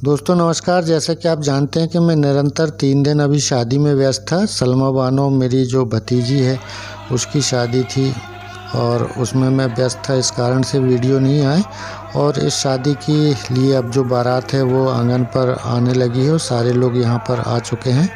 दोस्तों नमस्कार। जैसा कि आप जानते हैं कि मैं निरंतर 3 दिन अभी शादी में व्यस्त था। सलमा बानो मेरी जो भतीजी है उसकी शादी थी और उसमें मैं व्यस्त था, इस कारण से वीडियो नहीं आए। और इस शादी के लिए अब जो बारात है वो आंगन पर आने लगी है और सारे लोग यहाँ पर आ चुके हैं।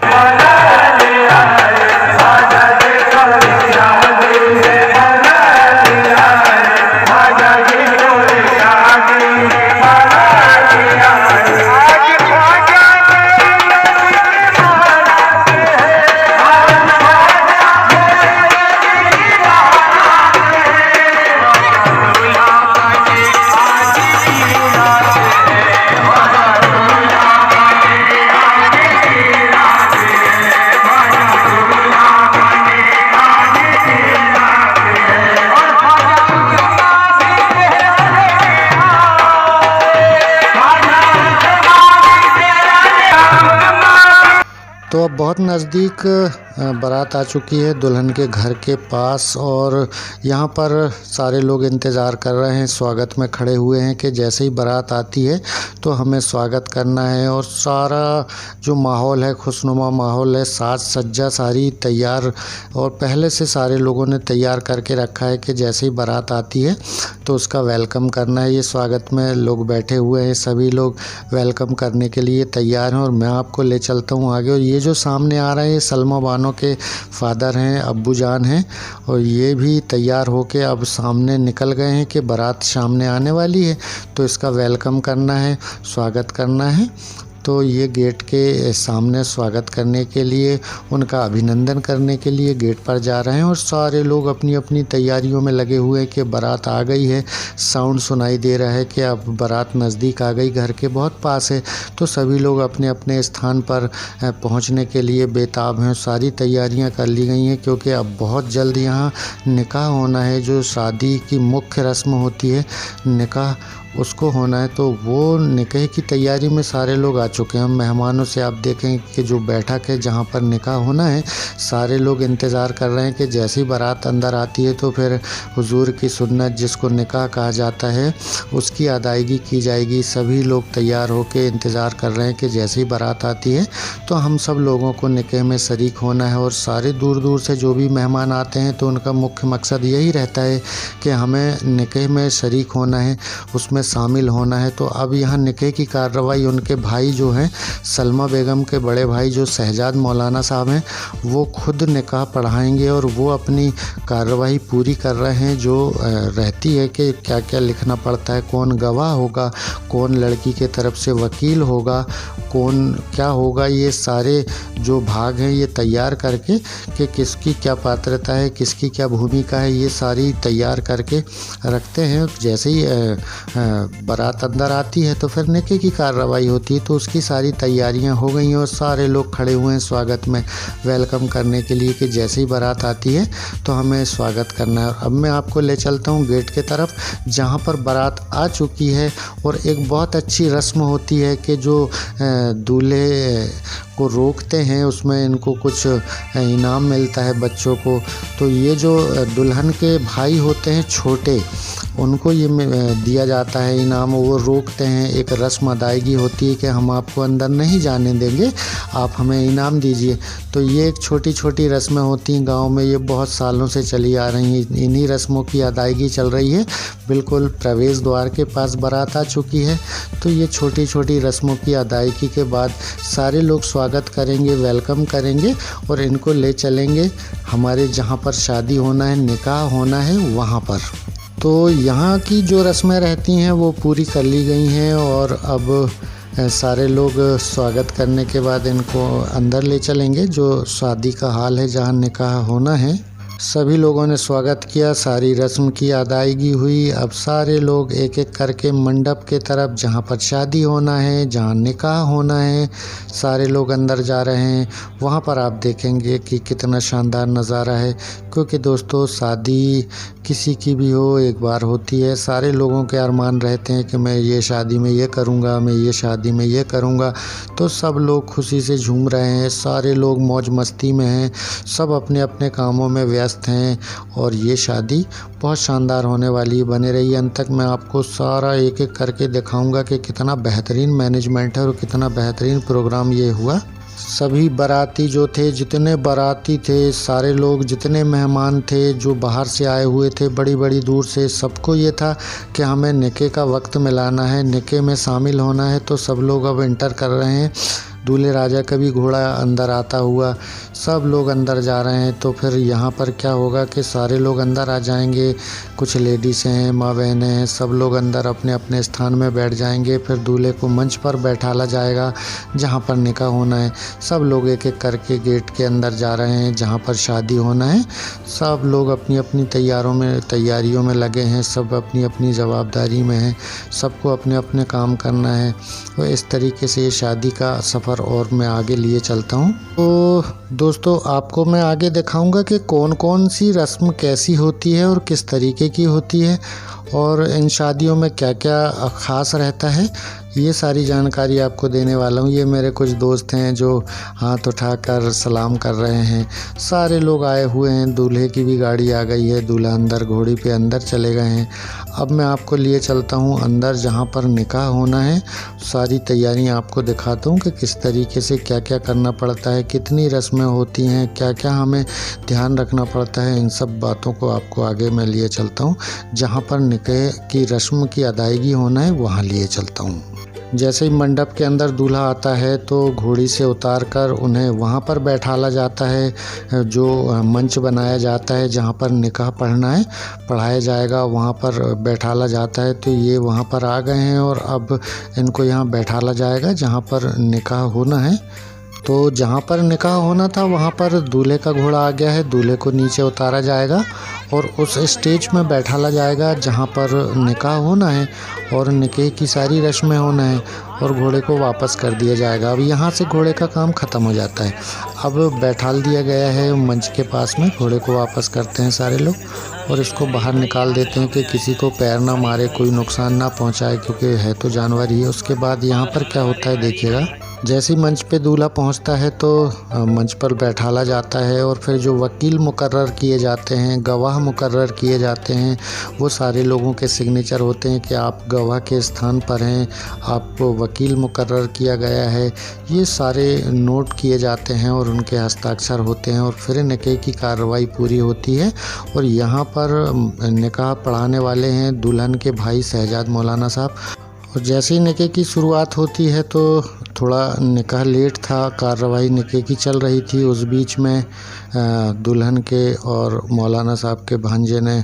तो अब बहुत नज़दीक बारात आ चुकी है दुल्हन के घर के पास और यहाँ पर सारे लोग इंतज़ार कर रहे हैं, स्वागत में खड़े हुए हैं कि जैसे ही बारात आती है तो हमें स्वागत करना है। और सारा जो माहौल है, खुशनुमा माहौल है, साज सज्जा सारी तैयार और पहले से सारे लोगों ने तैयार करके रखा है कि जैसे ही बारात आती है तो उसका वेलकम करना है। ये स्वागत में लोग बैठे हुए हैं, सभी लोग वेलकम करने के लिए तैयार हैं और मैं आपको ले चलता हूँ आगे। और ये जो सामने आ रहे हैं सलमा बानो के फादर हैं, अब्बू जान हैं और ये भी तैयार होके अब सामने निकल गए हैं कि बारात सामने आने वाली है तो इसका वेलकम करना है, स्वागत करना है। तो ये गेट के सामने स्वागत करने के लिए, उनका अभिनंदन करने के लिए गेट पर जा रहे हैं और सारे लोग अपनी अपनी तैयारियों में लगे हुए हैं कि बारात आ गई है। साउंड सुनाई दे रहा है कि अब बारात नज़दीक आ गई, घर के बहुत पास है। तो सभी लोग अपने अपने स्थान पर पहुंचने के लिए बेताब हैं। सारी तैयारियां कर ली गई हैं क्योंकि अब बहुत जल्द यहाँ निकाह होना है। जो शादी की मुख्य रस्म होती है निकाह, उसको होना है। तो वो निकाह की तैयारी में सारे लोग आ चुके हैं। मेहमानों से आप देखें कि जो बैठक है जहाँ पर निकाह होना है, सारे लोग इंतज़ार कर रहे हैं कि जैसी बारात अंदर आती है तो फिर हुजूर की सुन्नत जिसको निकाह कहा जाता है उसकी अदायगी की जाएगी। सभी लोग तैयार होकर इंतज़ार कर रहे हैं कि जैसी बारात आती है तो हम सब लोगों को निकाह में शरीक होना है। और सारे दूर दूर से जो भी मेहमान आते हैं तो उनका मुख्य मकसद यही रहता है कि हमें निकाह में शरीक होना है, उसमें शामिल होना है। तो अब यहाँ निकाह की कार्रवाई उनके भाई जो हैं, सलमा बेगम के बड़े भाई जो शहजाद मौलाना साहब हैं, वो खुद निकाह पढ़ाएंगे और वो अपनी कार्रवाई पूरी कर रहे हैं। जो रहती है कि क्या क्या लिखना पड़ता है, कौन गवाह होगा, कौन लड़की के तरफ से वकील होगा, कौन क्या होगा, ये सारे जो भाग हैं ये तैयार करके कि किसकी क्या पात्रता है, किसकी क्या भूमिका है, ये सारी तैयार करके रखते हैं। जैसे ही बारात अंदर आती है तो फिर निकाह की कार्रवाई होती है। तो उसकी सारी तैयारियां हो गई हैं और सारे लोग खड़े हुए हैं स्वागत में वेलकम करने के लिए कि जैसे ही बारात आती है तो हमें स्वागत करना है। अब मैं आपको ले चलता हूं गेट के तरफ जहां पर बारात आ चुकी है। और एक बहुत अच्छी रस्म होती है कि जो दूल्हे को रोकते हैं उसमें इनको कुछ इनाम मिलता है बच्चों को। तो ये जो दुल्हन के भाई होते हैं छोटे, उनको ये दिया जाता है इनाम। वो रोकते हैं, एक रस्म अदायगी होती है कि हम आपको अंदर नहीं जाने देंगे, आप हमें इनाम दीजिए। तो ये एक छोटी छोटी रस्में होती हैं गांव में, ये बहुत सालों से चली आ रही हैं। इन्हीं रस्मों की अदायगी चल रही है। बिल्कुल प्रवेश द्वार के पास बारात आ चुकी है तो ये छोटी छोटी रस्मों की अदायगी के बाद सारे लोग स्वागत करेंगे, वेलकम करेंगे और इनको ले चलेंगे हमारे जहाँ पर शादी होना है, निकाह होना है, वहाँ पर। तो यहाँ की जो रस्में रहती हैं वो पूरी कर ली गई हैं और अब सारे लोग स्वागत करने के बाद इनको अंदर ले चलेंगे जो शादी का हाल है जहाँ निकाह होना है। सभी लोगों ने स्वागत किया, सारी रस्म की अदायगी हुई। अब सारे लोग एक एक करके मंडप के तरफ जहाँ पर शादी होना है, जहाँ निकाह होना है, सारे लोग अंदर जा रहे हैं। वहाँ पर आप देखेंगे कि कितना शानदार नज़ारा है क्योंकि दोस्तों शादी किसी की भी हो एक बार होती है। सारे लोगों के अरमान रहते हैं कि मैं ये शादी में ये करूँगा, मैं ये शादी में ये करूँगा। तो सब लोग खुशी से झूम रहे हैं, सारे लोग मौज मस्ती में हैं, सब अपने अपने कामों में व्यस्त व्यस्त हैं और ये शादी बहुत शानदार होने वाली है। बने रहिए अंत तक, मैं आपको सारा एक एक करके दिखाऊंगा कि कितना बेहतरीन मैनेजमेंट है और कितना बेहतरीन प्रोग्राम ये हुआ। सभी बाराती जो थे, जितने बाराती थे, सारे लोग जितने मेहमान थे जो बाहर से आए हुए थे बड़ी बड़ी दूर से, सबको ये था कि हमें निकाह का वक्त मिलाना है, निकाह में शामिल होना है। तो सब लोग अब इंटर कर रहे हैं। दूल्हे राजा का भी घोड़ा अंदर आता हुआ, सब लोग अंदर जा रहे हैं। तो फिर यहाँ पर क्या होगा कि सारे लोग अंदर आ जाएंगे, कुछ लेडीज़ हैं, माँ बहनें हैं, सब लोग अंदर अपने अपने स्थान में बैठ जाएंगे। फिर दूल्हे को मंच पर बैठाला जाएगा जहाँ पर निकाह होना है। सब लोग एक एक करके गेट के अंदर जा रहे हैं जहाँ पर शादी होना है। सब लोग अपनी अपनी तैयारियों में लगे हैं, सब अपनी अपनी जवाबदारी में हैं, सबको अपने अपने काम करना है। तो इस तरीके से ये शादी का सफ़र और मैं आगे लिए चलता हूँ। तो दोस्तों, आपको मैं आगे दिखाऊंगा कि कौन कौन सी रस्म कैसी होती है और किस तरीके की होती है और इन शादियों में क्या क्या ख़ास रहता है। ये सारी जानकारी आपको देने वाला हूँ। ये मेरे कुछ दोस्त हैं जो हाथ उठाकर सलाम कर रहे हैं। सारे लोग आए हुए हैं, दूल्हे की भी गाड़ी आ गई है, दूल्हा अंदर घोड़ी पे अंदर चले गए हैं। अब मैं आपको लिए चलता हूँ अंदर जहाँ पर निकाह होना है। सारी तैयारियाँ आपको दिखाता हूँ कि किस तरीके से क्या क्या करना पड़ता है, कितनी रस्में होती हैं, क्या क्या हमें ध्यान रखना पड़ता है। इन सब बातों को आपको आगे मैं लिए चलता हूँ। जहाँ पर निकाह की रस्म की अदायगी होना है वहाँ लिए चलता हूँ। जैसे ही मंडप के अंदर दूल्हा आता है तो घोड़ी से उतारकर उन्हें वहाँ पर बैठाला जाता है, जो मंच बनाया जाता है जहाँ पर निकाह पढ़ाया जाएगा, वहाँ पर बैठाला जाता है। तो ये वहाँ पर आ गए हैं और अब इनको यहाँ बैठाला जाएगा जहाँ पर निकाह होना है। तो जहाँ पर निकाह होना था वहाँ पर दूल्हे का घोड़ा आ गया है। दूल्हे को नीचे उतारा जाएगा और उस स्टेज में बैठाला जाएगा जहाँ पर निकाह होना है और निकाह की सारी रस्में होना है और घोड़े को वापस कर दिया जाएगा। अब यहाँ से घोड़े का काम ख़त्म हो जाता है। अब बैठाल दिया गया है मंच के पास में, घोड़े को वापस करते हैं सारे लोग और इसको बाहर निकाल देते हैं कि किसी को पैर ना मारे, कोई नुकसान ना पहुँचाए, क्योंकि है तो जानवर ही है। उसके बाद यहाँ पर क्या होता है देखिएगा। जैसे ही मंच पे दूल्हा पहुंचता है तो मंच पर बैठाला जाता है और फिर जो वकील मुकर्रर किए जाते हैं, गवाह मुकर्रर किए जाते हैं, वो सारे लोगों के सिग्नेचर होते हैं कि आप गवाह के स्थान पर हैं, आपको वकील मुकर्रर किया गया है। ये सारे नोट किए जाते हैं और उनके हस्ताक्षर होते हैं और फिर निकाह की कार्रवाई पूरी होती है। और यहाँ पर निकाह पढ़ाने वाले हैं दुल्हन के भाई शहजाद मौलाना साहब। और जैसे ही निकाह की शुरुआत होती है तो थोड़ा निकाह लेट था, कार्रवाई निकाह की चल रही थी। उस बीच में दुल्हन के और मौलाना साहब के भांजे ने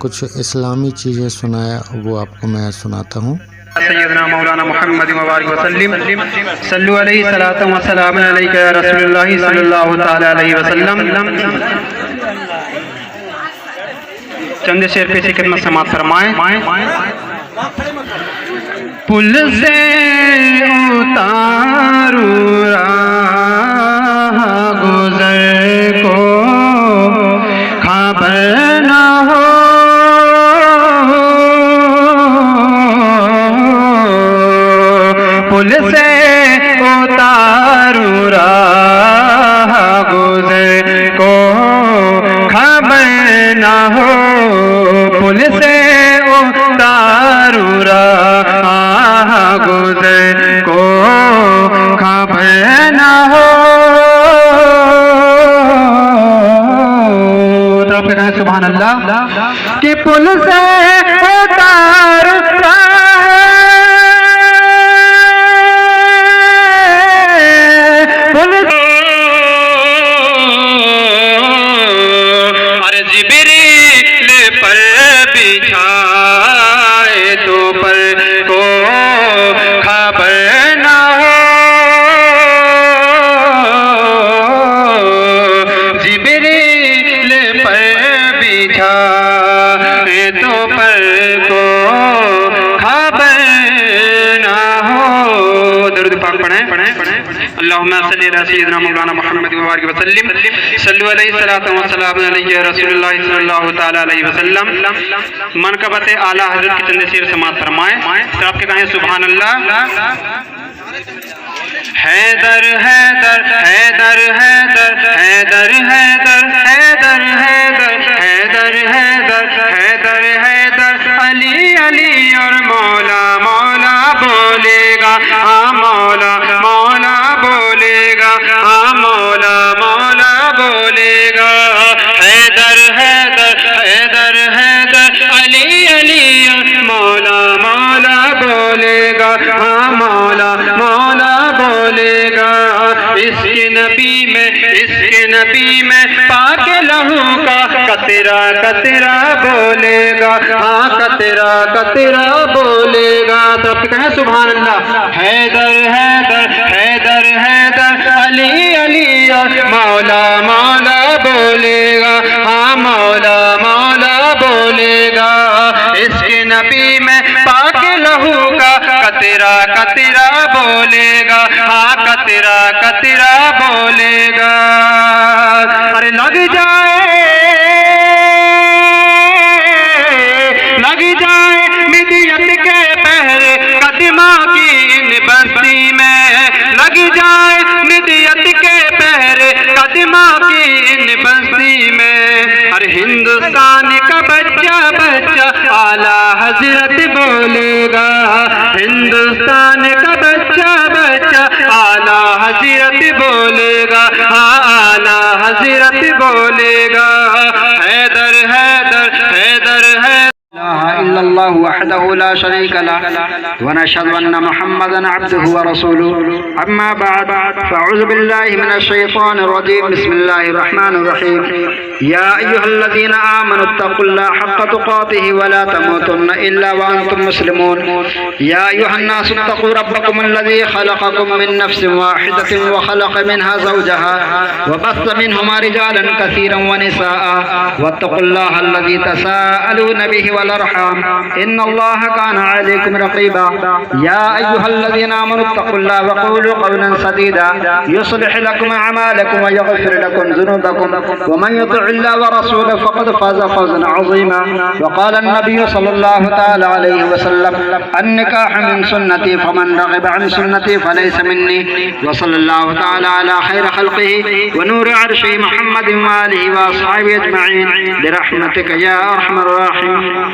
कुछ इस्लामी चीज़ें सुनाया, वो आपको मैं सुनाता हूँ। सैयदना मौलाना मुहम्मद मुबारक वसल्लम सल्लु अलैहि सलातु व सलाम अलैका या रसूलुल्लाह सल्लल्लाहु तआला अलैहि वसल्लम। चंद शेर पे से कितना समात फरमाएं। पुल से उतारू राह गुजर को खबर न हो, पुल से उतारू राह गुजर को खबर न हो, पुल से उतारू राह गुजर को खबर न हो। तो आप कहें सुभान अल्लाह कि पुल से उतारू अल्लाहुम्मा सल्ली अला सय्यिदिना मौलाना मुहम्मद मुबारक वसल्लम सल्लु अलैहि सलातु व सलाम अलैका रसूलुल्लाह सल्लल्लाहु तआला अलैहि वसल्लम। मनकबत आला हज़रत की चंद शेर समात फरमाएं। तो आपके कहें सुभान अल्लाह। हैदर हैदर हैदर हैदर हैदर हैदर हैदर हैदर अली और मौला मौला बोलेगा, हाँ मौला मौला बोलेगा, हाँ मौला मौला बोलेगा। हैदर हैदर हैदर हैदर अली अली और मौला मौला बोलेगा, हाँ मौला मौला बोलेगा। इसके नबी में पाक लहू का कतरा कतरा बोलेगा, हाँ कतरा कतरा बोलेगा। तो आप कहें सुभान अल्लाह। हैदर हैदर हैदर हैदर अली अली और मौला मौला बोलेगा, हाँ मौला मौला बोलेगा। इसके नबी में पाक लहू का कतरा कतरा बोलेगा, हाँ कतरा कतरा बोलेगा। अरे लग जाए मिदियत के पहरे कदमा की इन बस्ती में, लग जाए मिदियत के पहरे कदमा की इन बस्ती में। अरे हिंदुस्तान का बच्चा बच्चा आला हजरत बोलेगा, हिंदुस्तान का बच्चा बच्चा आला हजरत बोलेगा, हाँ आला हजरत बोलेगा। हैदर हैदर हैदर हैदर इल्लल्लाह वहदहु ला शरीका लह व नशहदु अन्ना मुहम्मदन अब्दुहु व रसूलुहु। अम्मा बअद फअऊज़ु बिल्लाहि मिनश शैतानिर रजीम। बिस्मिल्लाहिर रहमानिर रहीम। या अय्युहल्लज़ीना आमनुत्तक़ुल्लाह हक़्क़ तुक़ातिहि व ला तमूतुन्ना इल्ला व अंतुम मुस्लिमून। या अय्युहन्नासु इत्तक़ू रब्बकुमुल्लज़ी ख़लक़कुम मिन नफ्सिन वाहिदतिन व ख़लक़ मिनहा ज़ौजहा व बस्स मिनहुमा रिजालन कसीरन व निसाअ वत्तक़ुल्लाहल्लज़ी तसाअलूना बिहि वल अर्हाम इन्नल्लाह कान अलैकुम रक़ीबा। या अय्युहल्लज़ीना आमनुत्तक़ुल्लाह व क़ूलू क़ौलन सदीदा युस्लिह लकुम अमालकुम व यग़फिर लकुम ज़ुनूबकुम व मन युति'िल्लाह व रसूलहु फ़क़द फ़ाज़ फ़ौज़न अज़ीमा। व क़ाला अन्नबिय्यु सल्लल्लाहु तआला अलैहि वसल्लम अन्निकाहु मिन सुन्नती फमन रग़िबा अन सुन्नती फ़लैसा मिन्नी। व सल्लल्लाहु तआला अला खैरि ख़ल्क़िही व नूरि अर्शिही मुहम्मदिन व आलिहि व अस्हाबिही अजमईन बिरहमतिका या अरहमर राहिमीन।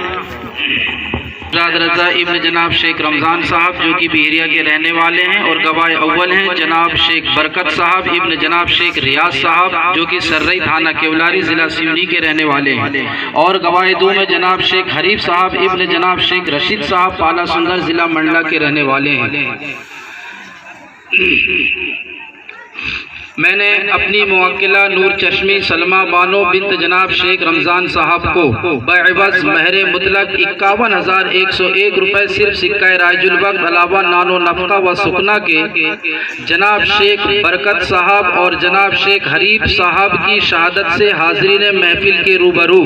रज़ा इब्न जनाब शेख रमज़ान साहब जो कि बिहरिया के रहने वाले हैं और गवाह अव्वल हैं जनाब शेख बरकत साहब इब्न जनाब शेख रियाज साहब जो कि सर्रई थाना केवलारी ज़िला सिवनी के रहने वाले हैं और गवाह दो में जनाब शेख हरीफ साहब इब्न जनाब शेख रशीद साहब पाला सुंदर ज़िला मंडला के रहने वाले हैं। मैंने अपनी मुवक्किला नूर चश्मी सलमा बानो बिन्त जनाब शेख रमज़ान साहब को बइवज़ महर मुतलक 51,101 रुपये सिर्फ सिक्का राजुल वक्त अलावा नानो नफ़क़ा व सुकना के जनाब शेख बरकत साहब और जनाब शेख हरीफ साहब की शहादत से हाज़रीन महफिल के रूबरू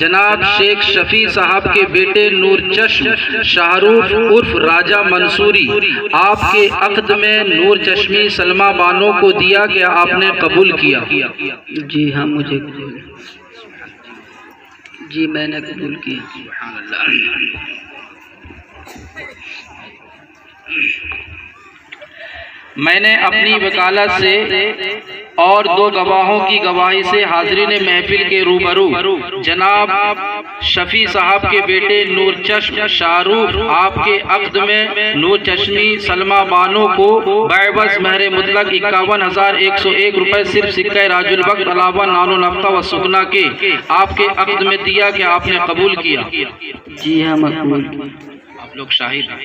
जनाब शेख शफ़ी साहब के बेटे नूर चश्म शाहरुख उर्फ राजा मंसूरी आपके अक़द में नूर चश्मी सलमा बानो को दिया कि आपने कबूल किया। जी हाँ मुझे जी मैंने कबूल किया। मैंने अपनी वकालत से और दो गवाहों की गवाही से हाज़रीन महफिल के रूबरू जनाब शफ़ी साहब के बेटे नूर चश्म शाहरुख आपके अक़द में नूर चश्मी सलमा बानो को बइवज़ महर मुतलक 51,101 रुपये सिर्फ सिक्का राजुल वक्त अलावा नानो नफ़क़ा व सुकना के आपके अक़द में दिया कि आपने कबूल किया। जी हाँ मकबूल। आप लोग शाहिद हैं।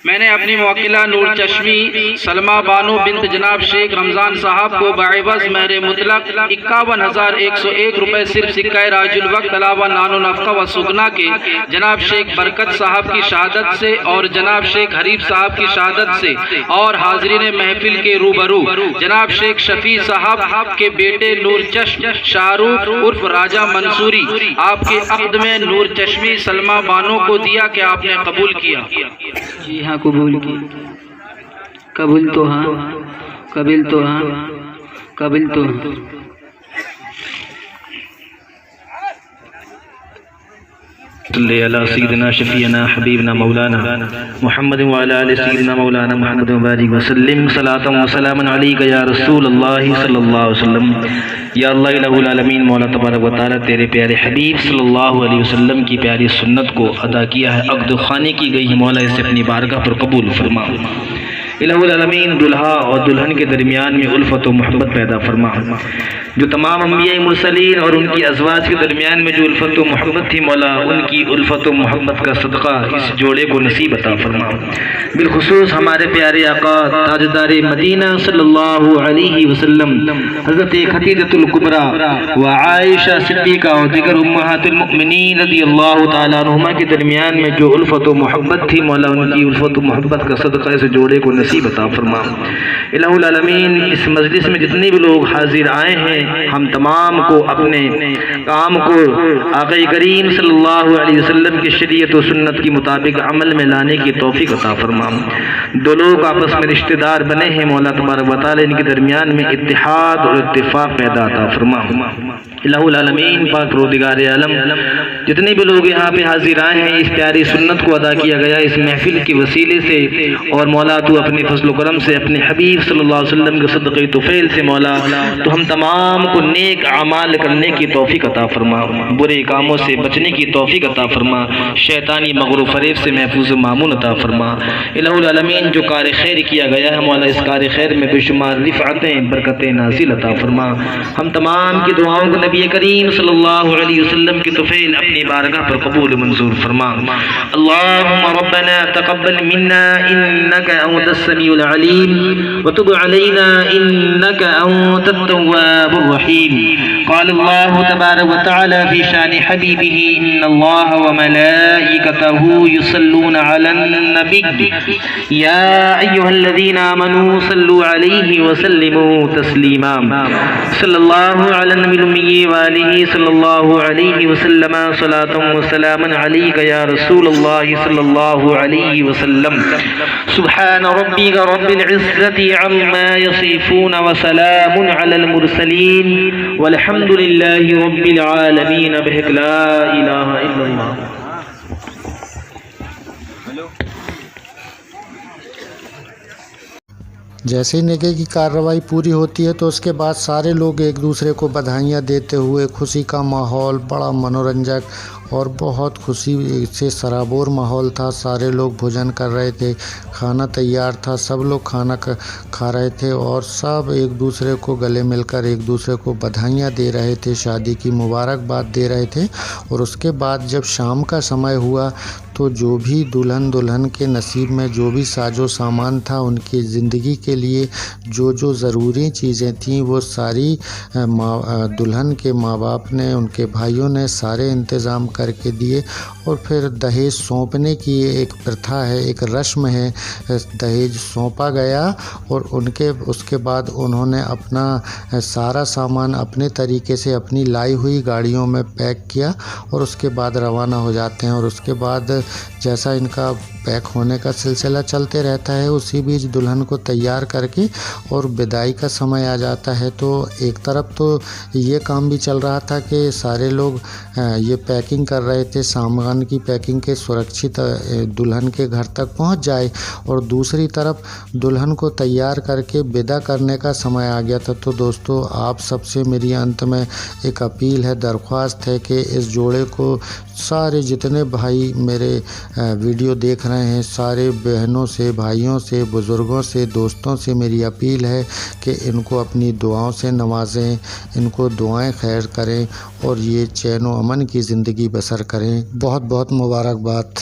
मैंने अपनी मुवक्किला नूर चश्मी सलमा बानो बिन्त जनाब शेख रमज़ान साहब को बइवज़ महर मुतलक 51,101 रुपये सिर्फ सिक्का राजुल वक्त अलावा नानो नफ़क़ा व सुकना के जनाब शेख बरकत साहब की शहादत से और जनाब शेख हरीफ साहब की शहादत से और हाज़रीन महफिल के रूबरू जनाब शेख शफ़ी साहब के बेटे नूर चश्म शाहरुख उर्फ राजा मंसूरी आपके अक़द में नूर चश्मी सलमा बानो को दिया कि आपने कबूल किया। जी हाँ कबूल की। कबूल तो हाँ कबील तो हाँ कबील तो हाँ। सल्ली अला सय्यिदिना शफीना हबीबना मौलाना मुहम्मद व अला आलि सय्यिदिना मौलाना मुहम्मद व बारिक व सल्लिम सलातन व सलामन अलैका या रसूलल्लाह सल्लल्लाहु अलैहि वसल्लम। या अल्लाह इलाहुल आलमीन मौला तबारक व तआला तेरे प्यारे हबीब सल्लल्लाहु अलैहि वसल्लम की प्यारी सुन्नत को अदा किया है, अक़्द ख़ानी की गई है, मौला इसे अपनी बारगाह पर कबूल फरमा। इलाहुल आलमीन दुल्हा और दुल्हन के दरमियान में उल्फत व मोहब्बत पैदा फरमा। जो तमाम अंबिया मुरसलीन और उनकी अज़वाज के दरमियान में जो उल्फत व मोहब्बत थी, मौला उनकी उल्फत व मोहब्बत का सदका इस जोड़े को नसीब अता फरमा। बिलखुसूस हमारे प्यारे आका ताजदार मदीना सल्लल्लाहु अलैहि वसल्लम हज़रत खदीजतुल कुबरा व आयशा सिद्दीक़ा और दिगर उम्महातुल मुमिनीन रज़ियल्लाहु तआला अन्हुमा के दरमियान में जो उल्फत व मोहब्बत थी, मौला उनकी उल्फत व मोहब्बत का सदका इस जोड़े को नसीब अता फरमा। इलाहुल आलमीन इस मजलिस में जितने भी लोग हाजिर आए हैं, हम तमाम को अपने काम को आक़ा करीम सल्लल्लाहु अलैहि वसल्लम की शरीयत व सुन्नत के मुताबिक अमल में लाने की तौफीक अता फरमा। दो लोग आपस में रिश्तेदार बने हैं, मौला तबारक व तआला इनके दरमियान में इत्तिहाद और इत्तिफाक पैदा अता फरमा। इलाहुल आलमीन पाक रोदिगार आलम जितने भी लोग यहाँ पे हाजिर आए हैं, इस प्यारी सुन्नत को अदा किया गया इस महफिल के वसीले से, और मौला तू अपने फजल करम से अपने हबीब सल्लल्लाहु अलैहि वसल्लम के सदक़े तुफ़ैल से मौला तो हम तमाम को नेक अमाल करने की तौफीक अता फरमा, बुरे कामों से बचने की तौफीक अता फरमा, शैतानी मग़रू फ़रेब से महफूज मामून अता फरमा। इलाहुल आलमीन जो कार खैर किया गया है, मौला इस कार खैर में बेशुमार रिफ़अतें बरकतें नाज़िल अता फरमा। हम तमाम की दुआओं को नबी करीम सल्लल्लाहु अलैहि वसल्लम की तुफ़ैल अपनी बारगाह पर कबूल मंजूर फरमा। अल्लाहुम्मा रब्बना तक़ब्बल मिन्ना इन्नका अंतस समीउल अलीम व तुब अलैना इन्नका अंतत तव्वाबुर रहीम। क़ाल अल्लाहु तबारक व तआला फ़ी शानि हबीबिही इन्नल्लाह व मलाइकतहु युसल्लूना अलन नबी या अय्युहल्लज़ीना आमनू सल्लू अलैहि व सल्लिमू तस्लीमा। सल्लल्लाहु अला नबिय्यिल उम्मी व आलिहि सल्लल्लाहु अलैहि वसल्लम सलातन व सलामन अलैका या रसूलल्लाह सल्लल्लाहु अलैहि वसल्लम। सुब्हान रब्बिका रब्बिल इज़्ज़ति अम्मा यसिफून व सलामुन अलल मुरसलीन वल्हम्दुलिल्लाहि रब्बिल आलमीन बिहिक ला इलाहा इल्लल्लाह। जैसे ही निकाह की कार्रवाई पूरी होती है तो उसके बाद सारे लोग एक दूसरे को बधाइयाँ देते हुए खुशी का माहौल बड़ा मनोरंजक और बहुत खुशी से सराबोर माहौल था। सारे लोग भोजन कर रहे थे, खाना तैयार था, सब लोग खाना खा रहे थे और सब एक दूसरे को गले मिलकर एक दूसरे को बधाइयाँ दे रहे थे, शादी की मुबारकबाद दे रहे थे। और उसके बाद जब शाम का समय हुआ तो जो भी दुल्हन के नसीब में जो भी साजो सामान था, उनकी ज़िंदगी के लिए जो जो ज़रूरी चीज़ें थीं वो सारी दुल्हन के माँ बाप ने, उनके भाइयों ने सारे इंतज़ाम करके दिए। और फिर दहेज सौंपने की एक प्रथा है, एक रस्म है, दहेज सौंपा गया और उसके बाद उन्होंने अपना सारा सामान अपने तरीके से अपनी लाई हुई गाड़ियों में पैक किया और उसके बाद रवाना हो जाते हैं। और उसके बाद जैसा इनका पैक होने का सिलसिला चलते रहता है, उसी बीच दुल्हन को तैयार करके और विदाई का समय आ जाता है। तो एक तरफ तो ये काम भी चल रहा था कि सारे लोग ये पैकिंग कर रहे थे, सामान की पैकिंग के सुरक्षित दुल्हन के घर तक पहुंच जाए, और दूसरी तरफ दुल्हन को तैयार करके विदा करने का समय आ गया था। तो दोस्तों, आप सबसे मेरी अंत में एक अपील है, दरख्वास्त है कि इस जोड़े को सारे जितने भाई मेरे वीडियो देख रहे हैं, सारे बहनों से, भाइयों से, बुज़ुर्गों से, दोस्तों से मेरी अपील है कि इनको अपनी दुआओं से नवाजें, इनको दुआएं खैर करें और ये चैन व अमन की ज़िंदगी बसर करें। बहुत बहुत मुबारकबाद।